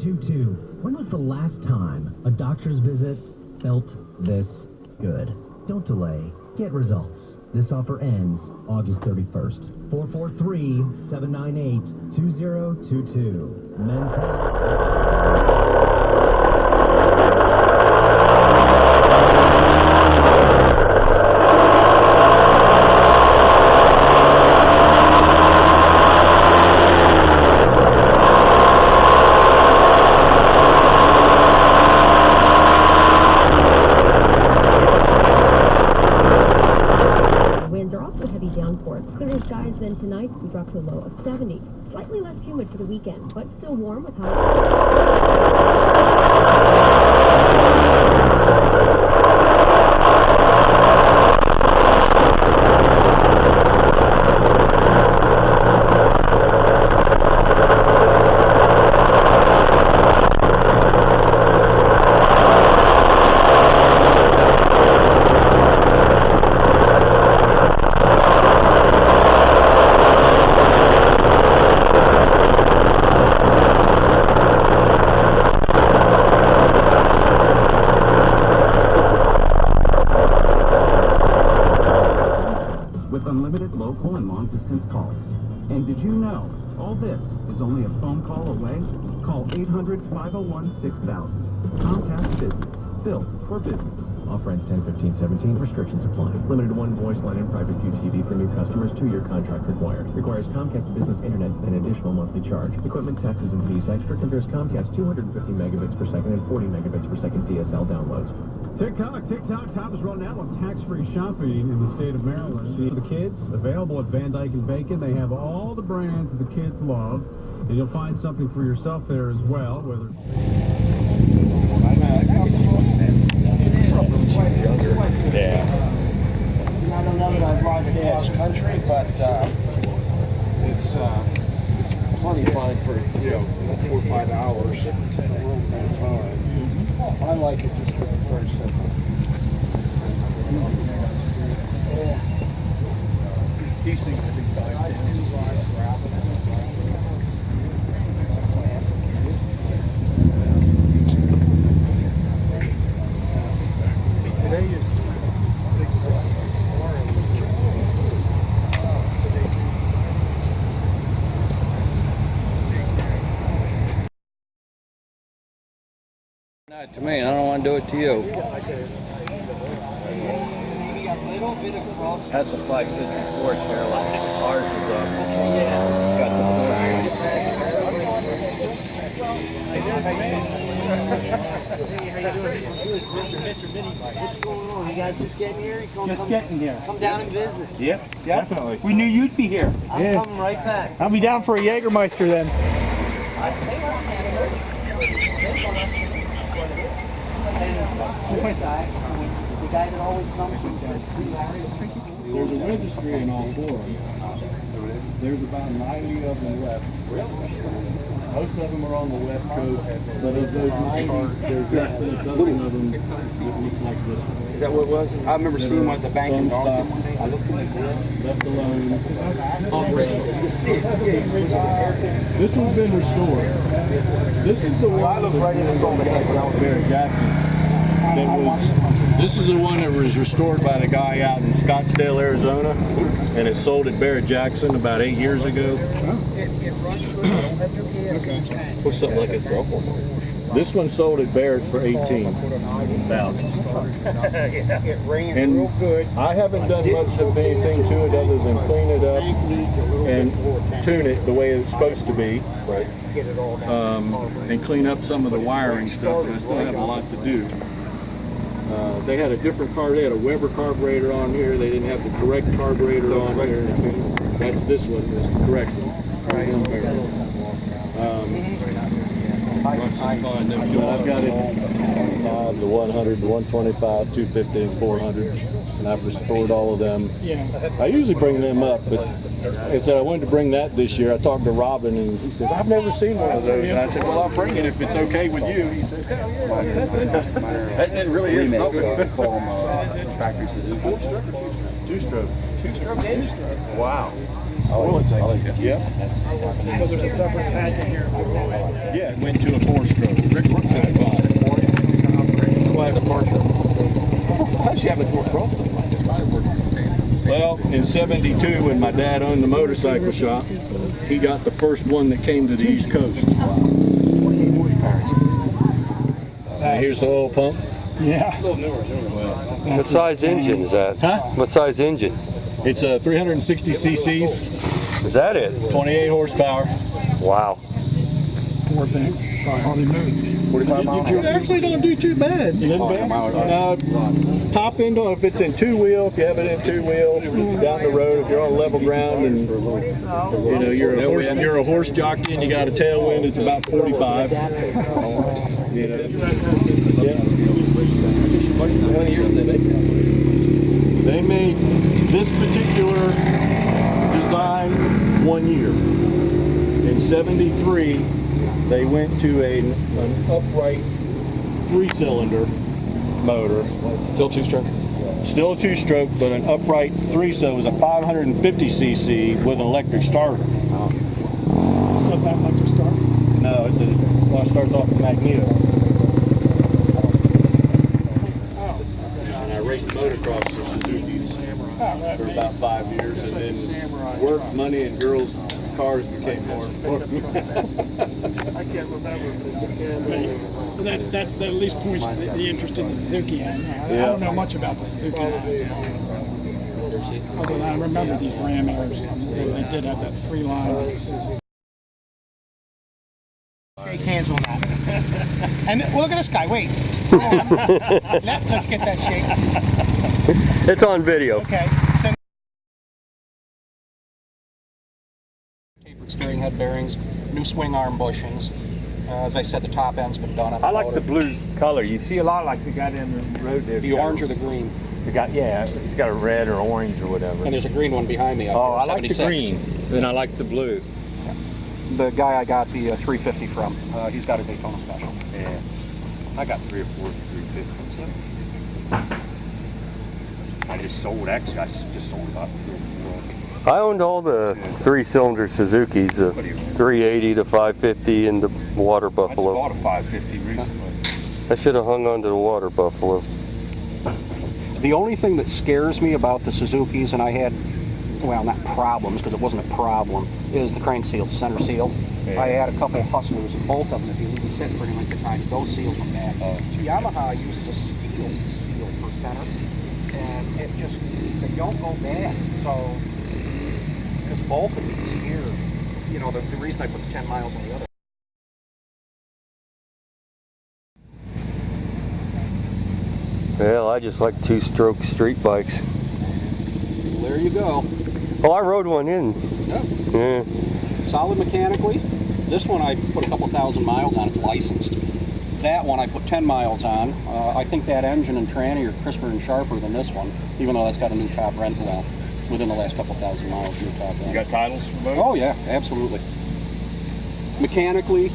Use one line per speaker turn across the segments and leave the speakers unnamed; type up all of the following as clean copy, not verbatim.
LJ20. When was the last time a doctor's visit felt this good? Don't delay. Get results. This offer ends August 31st. 443-798-2022. Men's
clearer skies than tonight. We drop to a low of 70. Slightly less humid for the weekend, but still warm with
unlimited local and long-distance calls. And did you know, all this is only a phone call away? Call 800-501-6000. Comcast Business. Built for business.
Offer ends 10/15/17. Restrictions apply. Limited one voice line and private view TV for new customers. 2-year contract required. Requires Comcast Business Internet and an additional monthly charge. Equipment, taxes, and fees extra. Compares Comcast 250 megabits per second and 40 megabits per second DSL downloads.
TikTok, time is running out on tax-free shopping in the state of Maryland. For the kids, available at Van Dyke and Bacon. They have all the brands that the kids love, and you'll find something for yourself there as well. Whether
yeah. I don't know that I'd ride across country, but it's plenty fine for 4 or 5 hours. I like it just very simple. These things are big. See, today is
Not to me, I don't want to do it to you. That's a flag system for Carolina. Ours is got the
What's going on? You guys just getting here?
Getting here.
Come down and visit.
Yep, definitely. We knew you'd be here.
I'm coming right back.
I'll be down for a Jägermeister then.
The guy that always comes from
there's a registry in all 4 of them. There's about 90 of them left. Most of them are on the west coast, but of those 90, there's just a dozen of them that look like this one.
Is that what it was? I remember seeing one at the bank in Dawson one day. I looked at it.
Left alone. This one's been restored. This is the one
I looked right in the phone when I was
Barrett Jackson. This is the one that was restored by the guy out in Scottsdale, Arizona, and it sold at Barrett Jackson about 8 years ago.
What's something like a cell phone?
This one sold at Barrett for $18,000. And I haven't done much of anything to it other than clean it up and tune it the way it's supposed to be.
Right.
And clean up some of the wiring stuff, but I still have a lot to do. They had a different car. They had a Weber carburetor on here. They didn't have the correct carburetor on here. That's this one, this correct one. Right. I've got it the 100, the 125, 250, and 400, and I've restored all of them.
Yeah.
I usually bring them up, but like I said, I wanted to bring that this year. I talked to Robin, and he said, I've never seen one of those. And I said, well, I'll bring it if it's okay with you. He said, hell yeah.
That really is something.
Factory Suzuki. Two-stroke.
Two-stroke? Wow.
Yeah.
Because there's a separate tank in here.
Yeah, it went to a 4-stroke.
Quite a departure. How'd you have it go across the line?
Well, in '72, when my dad owned the motorcycle shop, he got the first one that came to the East Coast. Here's the oil pump.
Yeah.
What size engine is that?
Huh?
What size engine?
It's a 360 cc's,
Is that it?
28 horsepower.
Wow.
Poor thing. Hardly moved.
45 miles.
You actually don't do too bad. Top end on if it's in 2-wheel, if you have it in 2-wheel, down the road, if you're on level ground and you know you're a horse jockey and you got a tailwind, it's about 45. You know.
How many years did they make?
They made this particular design 1 year. In '73, they went to an upright 3-cylinder motor.
Still 2-stroke?
Still a 2-stroke, but an upright 3, so it was a 550 cc with an electric starter.
This doesn't have electric start.
No, it starts off the magneto. And I raced motocross for Suzuki's for about 5 years, and then work, money, and girls' cars became more important.
I can't remember. That at least points to the interest in the Suzuki end. I don't know much about the Suzuki line. Other than I remember these Ram Airs. They did have that 3-line. Shake hands on that. And look at this guy. Wait. Hold on. Let's get that shake.
It's on video.
Okay.
Tapered steering head bearings, new swing arm bushings. As I said, the top end's been done on the
I like
motor.
the blue color. You see a lot like the guy down the road there.
The orange or the green.
The guy, yeah, he's got a red or orange or whatever.
And there's a green one behind me.
Oh, I like the
76.
green, and I like the blue.
The guy I got the 350 from, he's got a Daytona Special.
Yeah, I got 3 or 4 350s. I just sold, actually, I just sold about 3 or 4.
I owned all the 3-cylinder Suzukis, the 380 to 550 and the Water
I just
Buffalo.
bought a 550 recently.
I should have hung on to the Water Buffalo.
The only thing that scares me about the Suzukis, and I had, well, not problems, because it wasn't a problem, is the crank seal, center seal.
Yeah.
I had a couple of Hustlers, and both of them, if you leave them sitting pretty much the time, those seals were bad. Yamaha uses a steel seal for center, and it just, they don't go bad. So, because both of these here, you know, the reason I put the 10 miles on the other.
Well, I just like 2-stroke street bikes.
There you go.
Oh, I rode one in.
Yeah.
Yeah.
Solid mechanically. This one I put a couple thousand miles on. It's licensed. That one I put 10 miles on. I think that engine and tranny are crisper and sharper than this one, even though that's got a new top end. Well, within the last couple thousand miles, new top end.
You got titles for both?
Oh yeah, absolutely. Mechanically,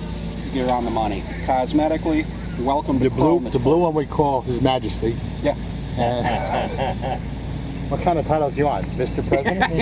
you're on the money. Cosmetically, welcome to Chrome.
The blue one we call His Majesty.
Yeah.
And what kind of titles you want, Mr. President?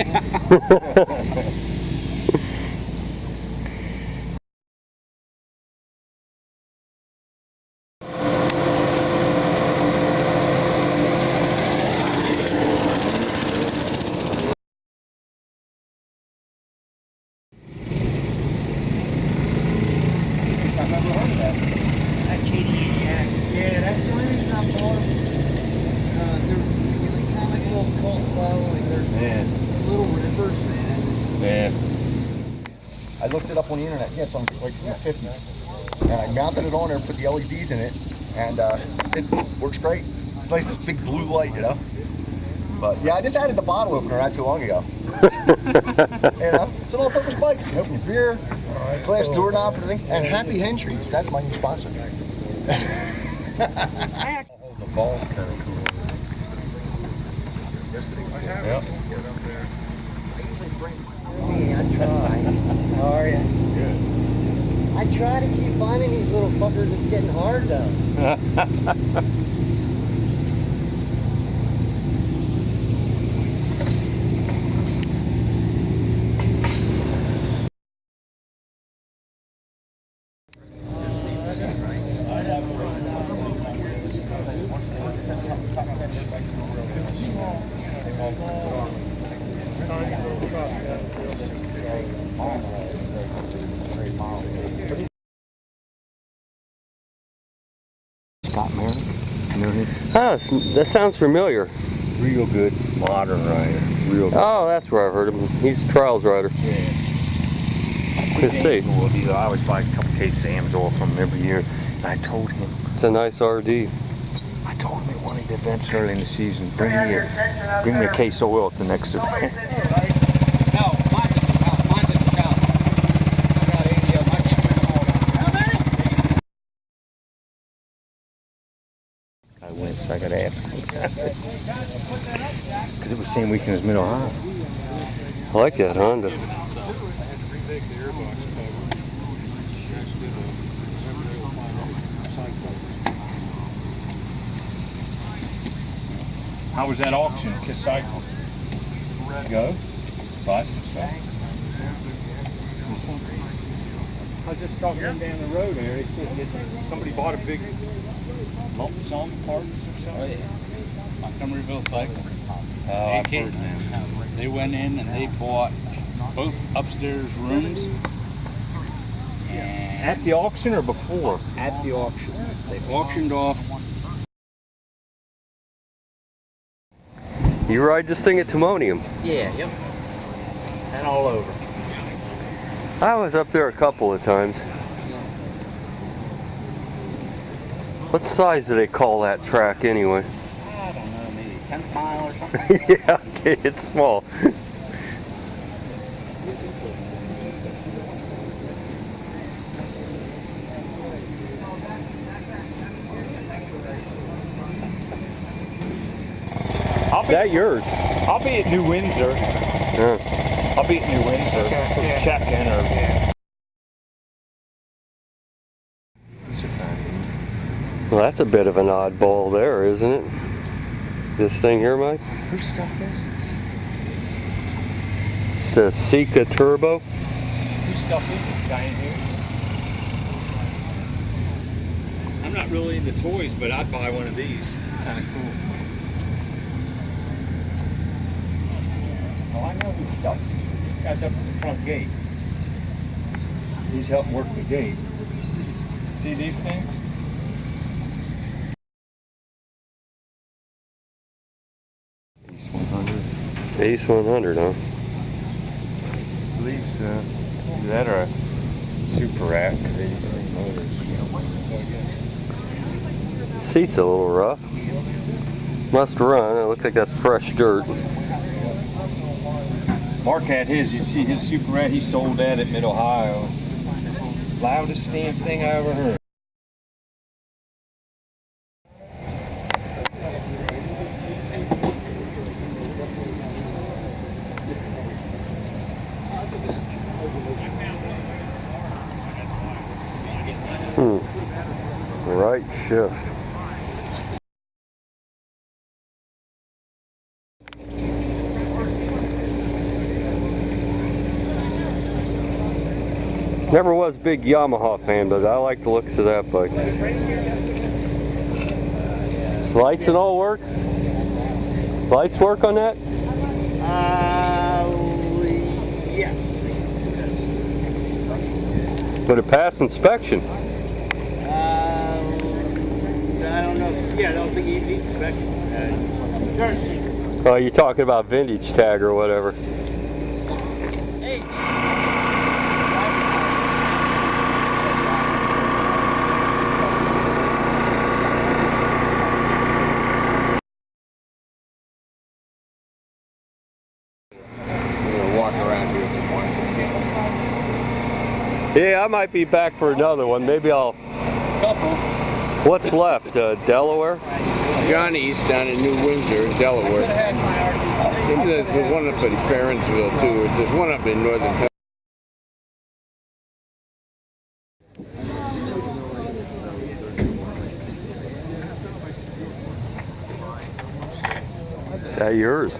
I looked it up on the internet. Yes, I'm like from the 50s. And I mounted it on there, put the LEDs in it, and it works great. It's nice, this big blue light, you know? But yeah, I just added the bottle opener not too long ago. You know, it's an all-purpose bike. You can open your beer, glass doorknob, everything, and Happy Entries. That's my new sponsor.
The ball's kind of cool. Yep.
Hey, I try. How are you?
Good.
I try to keep finding these little fuckers. It's getting hard though.
Scott Merrick. You know him?
Ah, that sounds familiar.
Real good modern rider. Real good.
Oh, that's where I've heard him. He's a trials rider.
Yeah.
Let's see.
I always buy a couple case of Sam's oil from him every year. And I told him.
It's a nice RD.
I told him at one of the events early in the season, bring me a case of oil at the next event. I went, so I got to ask him. Because it was the same weekend as Mid-Ohio.
I like that Honda.
How was that auction? Kiss cycle. Go. Buy some stuff. I was just talking to him down the road there. He said somebody bought a big lump sum parts or something.
Oh yeah. Montgomeryville Cycle. They went in and they bought both upstairs rooms. And
At the auction or before?
at the auction. They auctioned off.
You ride this thing at Timonium?
Yeah, yep. And all over.
I was up there a couple of times. What size do they call that track anyway?
I don't know, maybe 10th mile or something.
Yeah, okay, it's small. Is that yours?
I'll be at New Windsor.
Yeah.
I'll be at New Windsor for check-in or...
Well, that's a bit of an oddball there, isn't it? This thing here, Mike?
Whose stuff is this?
It's the Sika Turbo.
Whose stuff is this guy in here?
I'm not really into toys, but I'd buy one of these. Kind of cool.
Oh, I know whose stuff this is. This guy's up at the front gate. He's helping work the gate. See these things?
Ace 100, huh?
I believe so. Either that or a super rack, because they use the same motors.
Seat's a little rough. Must run. It looks like that's fresh dirt.
Mark had his. You see his super rat. He sold that at Mid-Ohio. Loudest damn thing I ever heard.
Right shift. Never was a big Yamaha fan, but I like the looks of that bike. Lights and all work? Lights work on that?
Yes.
Would it pass inspection?
I don't know. Yeah, I don't think he needs inspection.
Oh, you're talking about vintage tag or whatever.
Hey.
Walk around here.
Yeah, I might be back for another one. Maybe I'll... What's left? Delaware?
Johnny's down in New Windsor, Delaware. There's one up in Farrensville too. There's one up in Northern California.
Is that yours?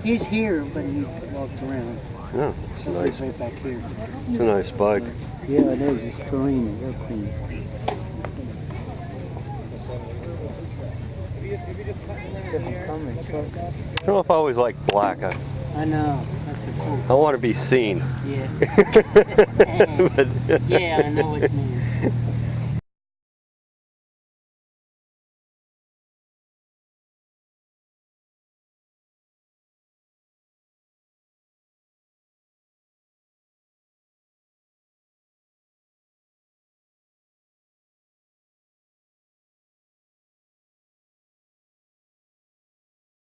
He's here, but he walked around.
Yeah,
So he's right back here.
it's a nice bike.
Yeah, it is. It's clean. Real clean.
I don't know if I always like black.
I know. That's
I want to be seen.
Yeah. Yeah, I know what you mean.